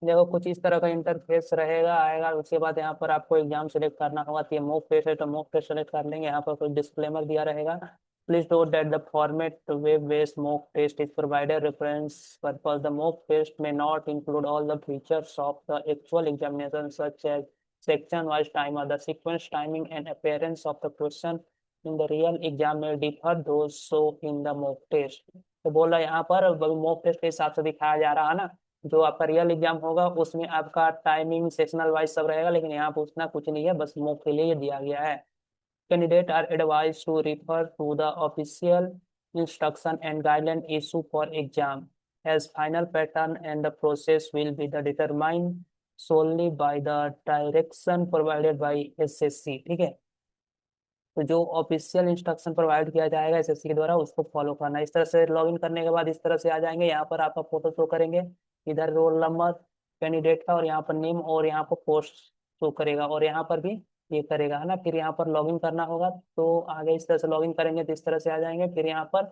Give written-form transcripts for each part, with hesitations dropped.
देखो कुछ इस तरह का इंटरफेस रहेगा आएगा, उसके बाद यहाँ पर आपको एग्जाम सेलेक्ट करना होगा। तो ये मॉक टेस्ट है तो मॉक टेस्ट सेलेक्ट कर लेंगे। यहाँ पर कुछ डिस्क्लेमर दिया रहेगा। Please note that the format web based mock test is provided reference purpose. The mock test may not include all the features of the actual examination such as section wise timer, the sequence timing and appearance of the question in the real exam may differ those show in the mock test. तो बोला यहाँ पर mock test के हिसाब से दिखाया जा रहा है ना। जो आपका रियल एग्जाम होगा उसमें आपका टाइमिंग सेक्शनल वाइज सब रहेगा, लेकिन यहाँ पे उतना कुछ नहीं है, बस मॉक के लिए ये दिया गया है। Candidate are advise to refer to the official instruction and guideline issue for exam as final pattern and the process will be the determined solely by the direction provided by SSC। ठीक है। तो जो official instruction provide किया जाएगा SSC के द्वारा उसको follow करना है। इस तरह से लॉगिन करने के बाद इस तरह से आ जाएंगे। यहाँ पर आपका फोटो शो करेंगे, इधर रोल नंबर कैंडिडेट का, और यहाँ पर नेम, और यहाँ पर पोस्ट शो करेगा, और यहाँ पर भी ये करेगा है ना। फिर यहाँ पर लॉगिन करना होगा। तो आगे इस तरह से लॉगिन करेंगे तो इस तरह से आ जाएंगे। फिर यहाँ पर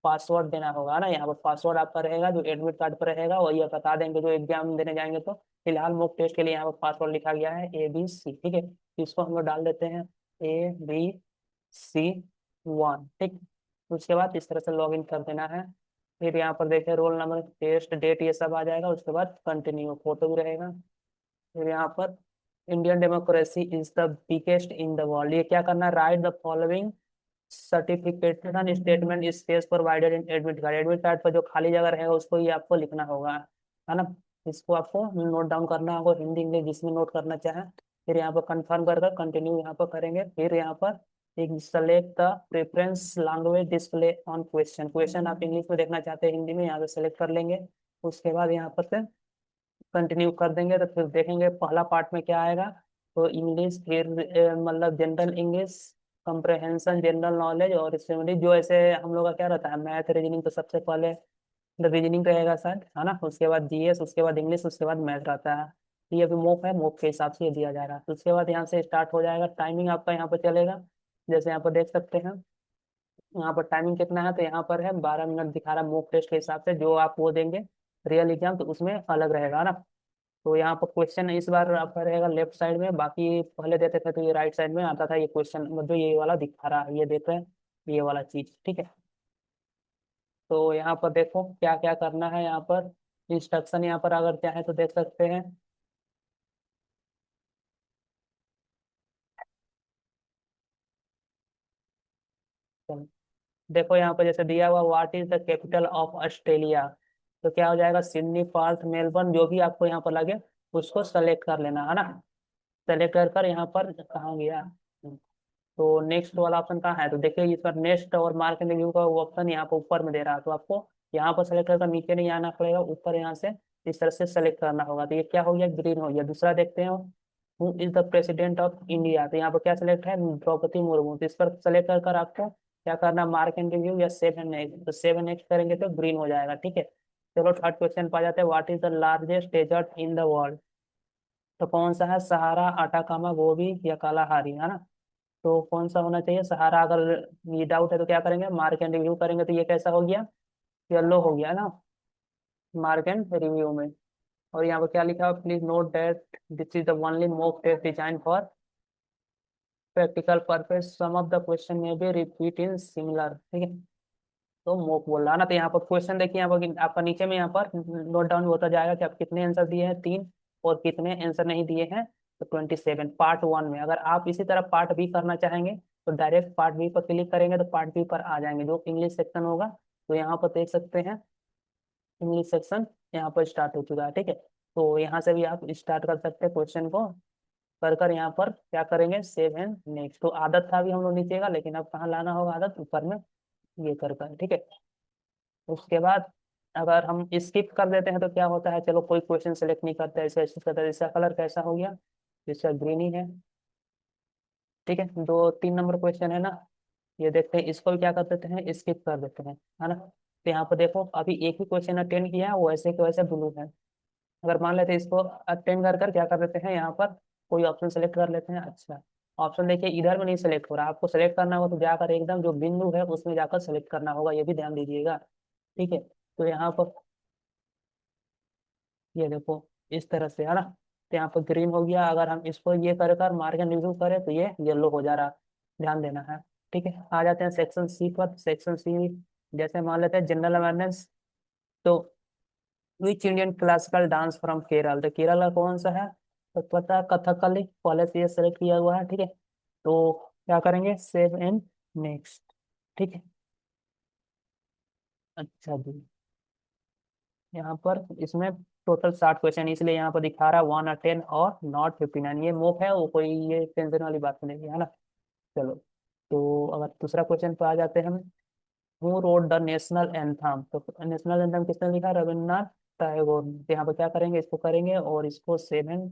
पासवर्ड देना होगा है ना। यहाँ पर पासवर्ड आपका रहेगा जो एडमिट कार्ड पर रहेगा, और ये बता देंगे जो एग्जाम देने जाएंगे। तो फिलहाल मॉक टेस्ट के लिए यहाँ पर पासवर्ड लिखा गया है ABC। ठीक है, इसको हम लोग डाल देते हैं ABC1। ठीक, उसके बाद इस तरह से लॉगिन कर देना है। फिर यहाँ पर देखिए रोल नंबर, टेस्ट डेट, ये सब आ जाएगा। उसके बाद कंटिन्यू, फोटो भी रहेगा। फिर यहाँ पर Indian democracy is the biggest in the world, ये क्या करना है, right the following certification statement space provided in admit card. Admit card पर जो खाली जगह रहेगा उसको ये आपको लिखना होगा है ना। इसको आपको नोट डाउन करना होगा, हिंदी इंग्लिश जिसमें नोट करना चाहे। फिर यहाँ पर कंफर्म कर कर कंटिन्यू यहाँ पर करेंगे। फिर यहाँ पर एक select the preference language display on question, question आप इंग्लिश में देखना चाहते हैं हिंदी में, यहाँ पे सेलेक्ट कर लेंगे। उसके बाद यहाँ पर से कंटिन्यू कर देंगे। तो फिर देखेंगे पहला पार्ट में क्या आएगा। तो इंग्लिश, फिर मतलब general English, comprehension, general knowledge, और इससे मतलब जो ऐसे हम लोग का क्या रहता है, मैथ रीजनिंग। तो सबसे पहले रीजनिंग रहेगा शायद है ना, उसके बाद जीएस, उसके बाद इंग्लिश, उसके बाद मैथ रहता है। ये अभी मॉक है, मॉक के हिसाब से ये दिया जा रहा है। तो उसके बाद यहाँ से स्टार्ट हो जाएगा। टाइमिंग आपका यहाँ पर चलेगा, जैसे यहाँ पर देख सकते हैं। यहाँ पर टाइमिंग कितना है, तो यहाँ पर है 12 मिनट दिखा रहा है मॉक टेस्ट के हिसाब से। जो आप वो देंगे रियल एग्जाम तो उसमें अलग रहेगा ना। तो यहाँ पर क्वेश्चन इस बार आपका रहेगा लेफ्ट साइड में, बाकी पहले देते थे तो ये राइट साइड में आता था। ये क्वेश्चन मतलब ये वाला दिखा रहा है, ये देते हैं ये वाला चीज। ठीक है, तो यहाँ पर देखो क्या क्या करना है। यहाँ पर इंस्ट्रक्शन यहाँ पर अगर चाहे तो देख सकते हैं। चलो, देखो यहाँ पर जैसे दिया हुआ what is the capital of Australia, तो क्या हो जाएगा, सिडनी, पर्थ, मेलबर्न, जो भी आपको यहाँ पर लगे उसको सेलेक्ट कर लेना है ना। सेलेक्ट कर कर यहाँ पर कहाँ गया, तो नेक्स्ट वाला ऑप्शन कहाँ है, तो देखिए इस पर नेक्स्ट और मार्क एंड रिव्यू का वो ऑप्शन यहाँ पर ऊपर में दे रहा है। तो आपको यहाँ पर सेलेक्ट कर नीचे नहीं आना पड़ेगा, ऊपर यहाँ से इस तरह से सेलेक्ट करना होगा। तो ये क्या हो गया, ग्रीन हो गया। दूसरा देखते हैं, who is the president of India, तो यहाँ पर क्या सेलेक्ट है, द्रौपदी मुर्मू। तो इस पर सेलेक्ट कर कर आपको क्या करना, मार्क एंड रिव्यू या सेव एंड नेक्स्ट। तो सेव एंड नेक्स्ट करेंगे तो ग्रीन हो जाएगा। ठीक है, चलो थर्ड क्वेश्चन पा जाते हैं। What is the largest desert in the world, तो कौन सा है, सहारा, आटाकामा, गोबी या कालाहारी है ना। तो कौन सा होना चाहिए, सहारा। अगर ये डाउट है तो क्या करेंगे, मार्क एंड रिव्यू करेंगे। तो ये कैसा हो गया, येलो हो गया ना, मार्क एंड रिव्यू में। और यहाँ पर क्या लिखा है, please note that this is the only mock test design for practical purpose, some of the question may be repeat in similar. ठीक है, तो मॉक बोल रहा है ना। तो यहाँ पर क्वेश्चन देखिए, यहाँ पर आपका नीचे में यहाँ पर नोट डाउन होता जाएगा कि आप कितने आंसर दिए हैं, 3, और कितने आंसर नहीं दिए हैं, तो 27 पार्ट 1 में। अगर आप इसी तरह पार्ट B करना चाहेंगे तो डायरेक्ट पार्ट B पर क्लिक करेंगे तो पार्ट B पर आ जाएंगे जो इंग्लिश सेक्शन होगा। तो यहाँ पर देख सकते हैं इंग्लिश सेक्शन यहाँ पर स्टार्ट हो चुका है। ठीक है, तो यहाँ से भी आप स्टार्ट कर सकते हैं क्वेश्चन को। कर कर यहाँ पर क्या करेंगे, सेव एंड नेक्स्ट। तो आदत था भी हम लोग नीचे का, लेकिन अब कहाँ लाना होगा आदत, ऊपर में ये कर कर। ठीक है, उसके बाद अगर हम स्किप कर देते हैं तो क्या होता है, चलो कोई क्वेश्चन सेलेक्ट नहीं करता है, इसका करता है। इसका कलर कैसा हो गया, इसका ग्रीन ही है। ठीक है, 2 3 नंबर क्वेश्चन है ना, ये देखते हैं। इसको भी क्या कर देते हैं, स्किप कर देते हैं है ना। तो यहाँ पर देखो अभी एक ही क्वेश्चन अटेंड किया है, वैसे के वैसे ब्लू है। अगर मान लेते हैं इसको अटेंड कर कर क्या कर देते हैं, यहाँ पर कोई ऑप्शन सेलेक्ट कर लेते हैं। अच्छा, ऑप्शन देखिए इधर में नहीं सेलेक्ट हो रहा, आपको सेलेक्ट करना होगा तो जाकर एकदम जो बिंदु है उसमें जाकर सेलेक्ट करना होगा, ये भी ध्यान दीजिएगा। ठीक है, तो यहाँ पर ये देखो इस तरह से, है ना। तो यहाँ पर ग्रीन हो गया, अगर हम इसको ये कर कर मार्क एंड रिव्यू करें तो ये येलो हो जा रहा। ध्यान देना है। ठीक है, आ जाते हैं सेक्शन सी पर। सेक्शन सी जैसे मान लेते हैं जनरल अवेयरनेस। तो which Indian classical dance from Kerala, तो केरल का कौन सा है? तो पता है, कथकली पहले से ये सेलेक्ट किया हुआ है। ठीक है, तो क्या करेंगे, सेव एंड नेक्स्ट। ठीक है, अच्छा जी। यहाँ पर इसमें टोटल 60 क्वेश्चन, इसलिए यहाँ पर दिखा रहा है 1 और 10 और नॉट 59। ये मोक है, वो कोई ये टेंशन वाली बात नहीं है ना। चलो, तो अगर दूसरा क्वेश्चन पे आ जाते हैं हम। Who wrote the national anthem, तो नेशनल एंथम किसने लिखा? रविन्द्रनाथ टैगोर ने। तो यहाँ पर क्या करेंगे, इसको करेंगे और इसको 7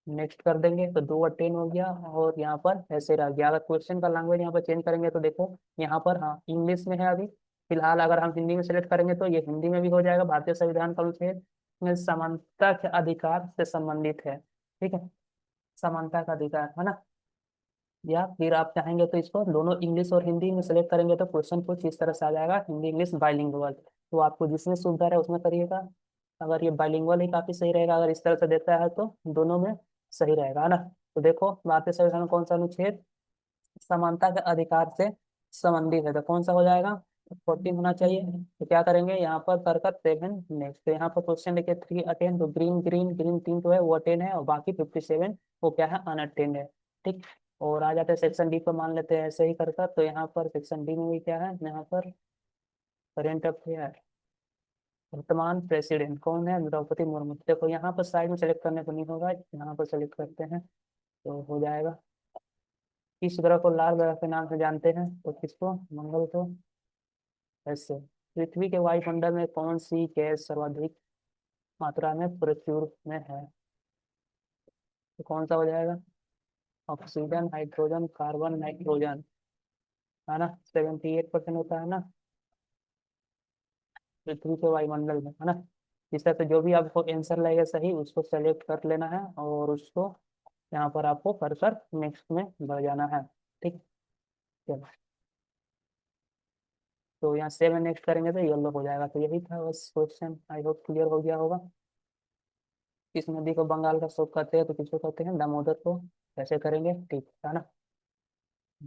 नेक्स्ट कर देंगे, तो 2 और 10 हो गया, और यहाँ पर ऐसे रह गया। अगर क्वेश्चन का लैंग्वेज यहाँ पर चेंज करेंगे तो देखो, यहाँ पर हाँ इंग्लिश में है अभी फिलहाल। अगर हम हिंदी में सेलेक्ट करेंगे तो ये हिंदी में भी हो जाएगा। भारतीय संविधान का अनुच्छेद में समानता के अधिकार से संबंधित है। ठीक है, समानता का अधिकार, है ना। या फिर आप चाहेंगे तो इसको दोनों इंग्लिश और हिंदी में सेलेक्ट करेंगे तो क्वेश्चन कुछ इस तरह से आ जाएगा, हिंदी इंग्लिश बाइलिंगुअल। तो आपको जिसमें सुविधा रहे उसमें करिएगा। अगर ये बाइलिंगुअल ही काफी सही रहेगा, अगर इस तरह से देता है तो दोनों में सही रहेगा, है ना। तो देखो, भारतीय संविधान में कौन सा अनुच्छेद समानता के अधिकार से संबंधित है, तो कौन सा हो जाएगा? 14 होना चाहिए। तो क्या करेंगे, यहाँ पर कर कर 7 नेक्स्ट। तो यहाँ पर क्वेश्चन देखिए 3 अटेंड, तो ग्रीन ग्रीन ग्रीन 3 तो है वो अटेंड है, और बाकी 57 वो क्या है, अनअटेंड है। ठीक, और आ जाते हैं सेक्शन डी पर, मान लेते हैं ऐसे ही कर कर। तो यहाँ पर सेक्शन डी में भी क्या है, यहाँ पर करेंट अफेयर, वर्तमान प्रेसिडेंट कौन है? द्रौपदी मुर्मू। देखो यहाँ पर साइड में सेलेक्ट करने को नहीं होगा, यहाँ पर सेलेक्ट करते हैं तो हो जाएगा। किस ग्रह को लाल ग्रह के नाम से जानते हैं? तो किसको? मंगल को। ऐसे पृथ्वी के वायुमंडल में कौन सी गैस सर्वाधिक मात्रा में प्रचुर में है? तो कौन सा हो जाएगा? ऑक्सीजन, हाइड्रोजन, कार्बन, नाइट्रोजन, है ना। 78% होता है ना पृथ्वी के वायुमंडल में, है ना। इस तरह से जो भी आपको आंसर लगेगा सही उसको सेलेक्ट कर लेना है, और उसको यहाँ पर आपको कर कर नेक्स्ट में बढ़ जाना है। ठीक, चलो। तो यहाँ 7 नेक्स्ट करेंगे तो येलो हो जाएगा। तो यही था बस क्वेश्चन, आई होप क्लियर हो गया होगा। किस नदी को बंगाल का स्रोत कहते हैं? तो किसको कहते हैं? दामोदर को। कैसे करेंगे, ठीक है ना।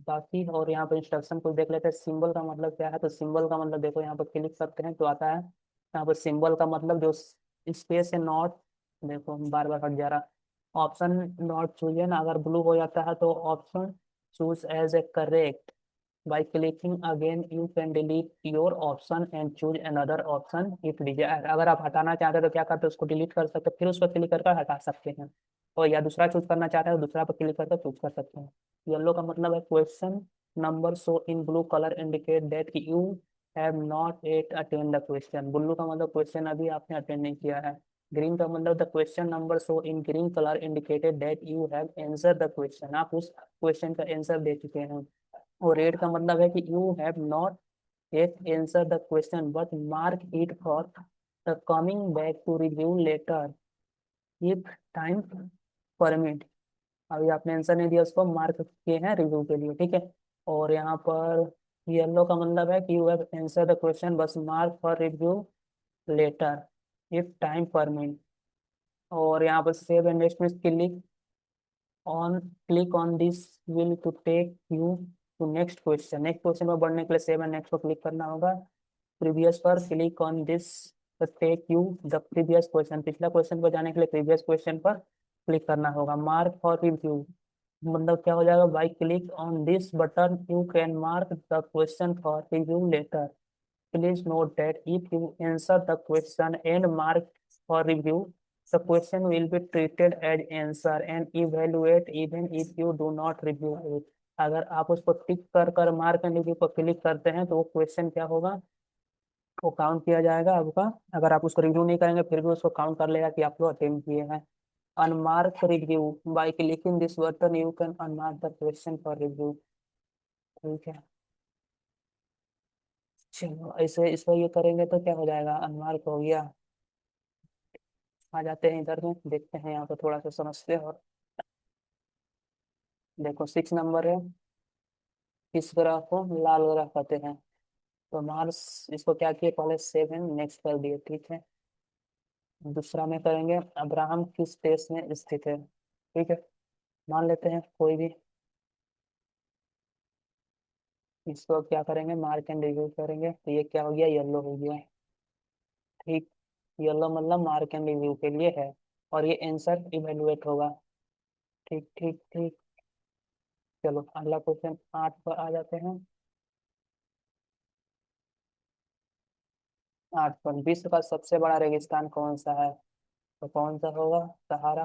बाकी और यहाँ पर इंस्ट्रक्शन को देख लेते हैं, सिंबल का मतलब क्या है। तो सिंबल का मतलब देखो, यहाँ पर क्लिक करते हैं तो आता है, यहाँ पर सिंबल का मतलब जो स्पेस है नॉट, देखो बार बार हट जा रहा। ऑप्शन नॉट चूजन, अगर ब्लू हो जाता है तो option choose as a correct. By clicking again, you can delete your option and choose another option if desired। अगर आप हटाना चाहते हैं तो क्या करते हैं, उसको डिलीट कर सकते हैं, फिर उस पर क्लिक करके हटा सकते हैं। और या दूसरा चूज करना चाहते हैं तो दूसरा पर क्लिक करके चूज कर सकते हैं। येलो का मतलब है question number show in blue colour indicate that you have not at attend the question. Blue का मतलब क्वेश्चन अभी आपने अटेंड नहीं किया है। ग्रीन का मतलब the question number show in green colour indicated that you have answer the question, आप उस क्वेश्चन का आंसर दे चुके हैं। और रेड का मतलब है कि you have not yet answer the question but mark it for the coming back to review later if time permit। अभी आपने आंसर नहीं दिया, उसको मार्क किए हैं रिव्यू के लिए। ठीक है, और यहाँ पर येलो का मतलब है कि you have answer the question बस mark for review later if time permit. और यहाँ पर सेव एंड नेक्स्ट में click on, click on this will to take you to next question. Next question में बढ़ने के लिए सेव एंड नेक्स्ट को क्लिक करना होगा। प्रीवियस पर click on this take you the previous question, पिछला क्वेश्चन पर जाने के लिए प्रीवियस क्वेश्चन पर क्लिक करना होगा। मार्क फॉर रिव्यू मतलब क्या हो जाएगा, by click on this button you can mark the question for review later. Please note that if you answer the question and mark for review the question will be treated as answer and evaluate even if you do not review it। अगर आप उसको टिक कर कर mark and review पर click करते हैं तो वो क्वेश्चन क्या होगा, वो काउंट किया जाएगा आपका। अगर आप उसको रिव्यू नहीं करेंगे फिर भी उसको काउंट कर लेगा कि आप लोग अटेम्प्ट किए हैं। Unmark review by clicking this button you can unmark the question for review. ठीक है, चलो ऐसे इसको ये करेंगे तो क्या हो जाएगा, अनमार्क हो गया। आ जाते हैं इधर में, देखते हैं यहाँ पर थोड़ा सा समझते हैं। और देखो 6 नंबर है, किस ग्रह को लाल ग्रह कहते हैं? तो मार्स, इसको क्या किए, पहले 7 नेक्स्ट कर दिए। ठीक है, दूसरा में करेंगे अब्राहम किस देश में स्थित है। ठीक है, मान लेते हैं कोई भी। इसको क्या करेंगे, मार्क एंड रिव्यू करेंगे, तो ये क्या हो गया, येलो हो गया। ठीक, येलो मतलब मार्क एंड रिव्यू के लिए है, और ये आंसर इवेलुएट होगा। ठीक ठीक ठीक। चलो अगला क्वेश्चन 8 पर आ जाते हैं। 8 पर, विश्व का सबसे बड़ा रेगिस्तान कौन सा है, तो कौन सा होगा, सहारा।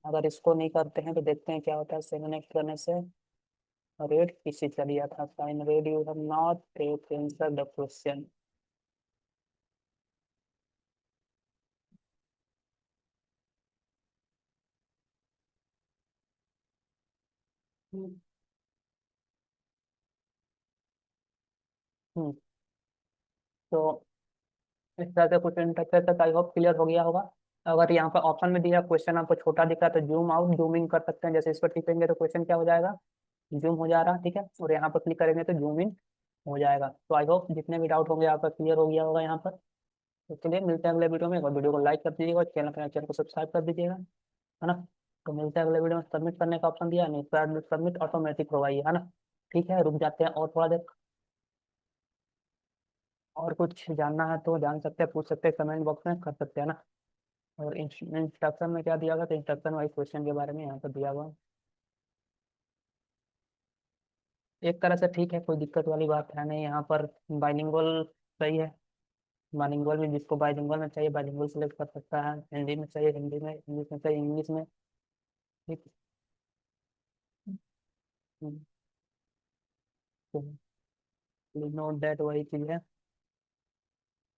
अगर इसको नहीं करते हैं तो देखते हैं क्या होता है 7 नेक्स्ट करने से। रेड किसी चल गया था, sign red, you have not take answer the question. Hmm. तो इस तरह से कुछ इंटरफेस तक आई होप क्लियर हो गया होगा। अगर यहाँ पर ऑप्शन में दिया क्वेश्चन आपको छोटा दिखा तो जूम आउट जूम इन कर सकते हैं, जैसे इस पर टिपेंगे तो क्वेश्चन क्या हो जाएगा, जूम हो जा रहा, ठीक है, और यहाँ पर क्लिक करेंगे तो जूम इन हो जाएगा। तो आई होप जितने भी डाउट होंगे आपका क्लियर हो गया होगा यहाँ पर। तो चलिए मिलते हैं अगले वीडियो में, और वीडियो को लाइक कर दीजिएगा और चैनल को सब्सक्राइब कर दीजिएगा, है ना। तो मिलते हैं अगले वीडियो में। सबमिट करने का ऑप्शन दिया नहीं, सबमिट ऑटोमेटिक होगा ये, है ना। ठीक है, रुक जाते हैं और थोड़ा देर। और कुछ जानना है तो जान सकते हैं, पूछ सकते हैं, कमेंट बॉक्स में कर सकते हैं ना। और इंस्ट्रक्शन में क्या दिया गया, तो इंस्ट्रक्शन वाइज क्वेश्चन के बारे में यहाँ पर दिया हुआ है। एक तरह से ठीक है, कोई दिक्कत वाली बात है नहीं यहाँ पर। बाइलिंगुअल सही है। बाइलिंगुअल में जिसको बाइलिंगुअल में चाहिए बाइलिंगुअल सेलेक्ट कर सकता है, हिंदी में चाहिए हिंदी में, इंग्लिश में चाहिए इंग्लिश में। ठीक। नोट दैट वही चीज़ है।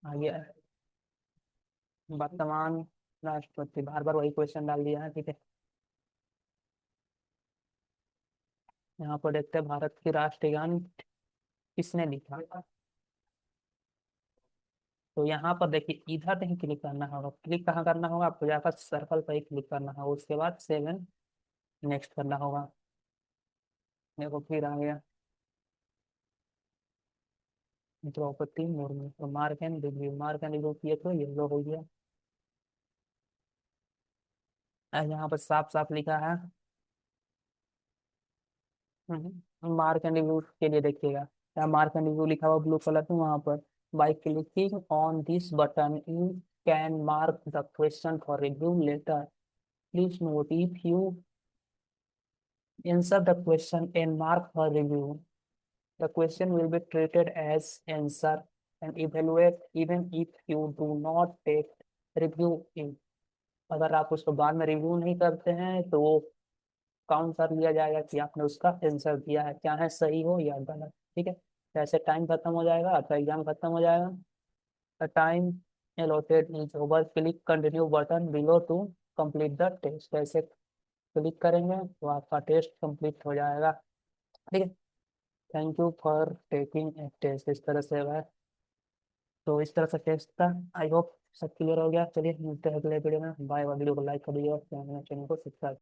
आगे वर्तमान राष्ट्रपति, बार बार वही क्वेश्चन डाल दिया है, ठीक है। यहाँ पर देखते हैं भारत की राष्ट्रीय गान किसने लिखा। तो यहाँ पर देखिए इधर नहीं क्लिक करना होगा, क्लिक कहाँ करना होगा आपको, जाकर सर्कल पर ही क्लिक करना होगा, उसके बाद 7 नेक्स्ट करना होगा। देखो फिर आ गया द्रौपदी मुर्मू, तो मार्क एंड रिव्यू किए तो येलो हो गया। यहाँ पर साफ साफ लिखा है। मार्क एंड रिव्यू के लिए देखिएगा, यहाँ मार्क एंड रिव्यू लिखा हुआ ब्लू कलर में, वहां पर by clicking on this button you can mark the question for review later. Please note if you answer the question and mark for review, the question will be treated as answer and evaluate even if you do not take review in। अगर आप उसको बाद में review नहीं करते हैं तो वो काउंट कर लिया जाएगा कि आपने उसका आंसर दिया है, चाहे सही हो या गलत। ठीक है, जैसे टाइम खत्म हो जाएगा, आपका एग्जाम खत्म हो जाएगा। The time allotted is over, click continue button below to complete the test। ऐसे क्लिक करेंगे तो आपका टेस्ट कंप्लीट हो जाएगा। ठीक है, thank you for taking a test, इस तरह से है। तो इस तरह से टेस्ट था। आई होप सब क्लियर हो गया। चलिए मिलते हैं अगले वीडियो में, बाय। वीडियो को लाइक कर दीजिए और चैनल को सब्सक्राइब